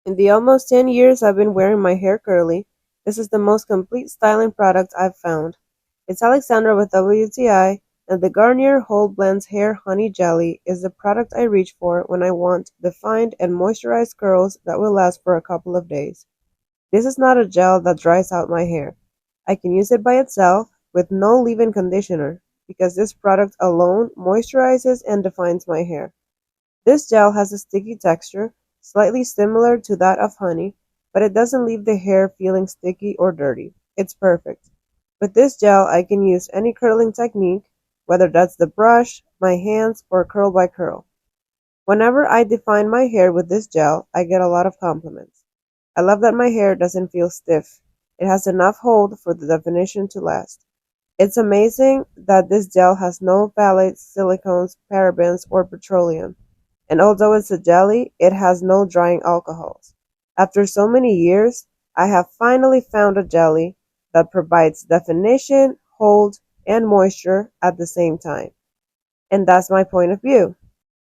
In the almost 10 years I've been wearing my hair curly, this is the most complete styling product I've found. It's Alexandra with WTI, and the Garnier Whole Blends Hair Honey Jelly is the product I reach for when I want defined and moisturized curls that will last for a couple of days. This is not a gel that dries out my hair. I can use it by itself with no leave-in conditioner because this product alone moisturizes and defines my hair. This gel has a sticky texture, slightly similar to that of honey, but it doesn't leave the hair feeling sticky or dirty. It's perfect. With this gel, I can use any curling technique, whether that's the brush, my hands, or curl by curl. Whenever I define my hair with this gel, I get a lot of compliments. I love that my hair doesn't feel stiff. It has enough hold for the definition to last. It's amazing that this gel has no phthalates, silicones, parabens, or petroleum. And although it's a jelly, it has no drying alcohols. After so many years, I have finally found a jelly that provides definition, hold, and moisture at the same time. And that's my point of view.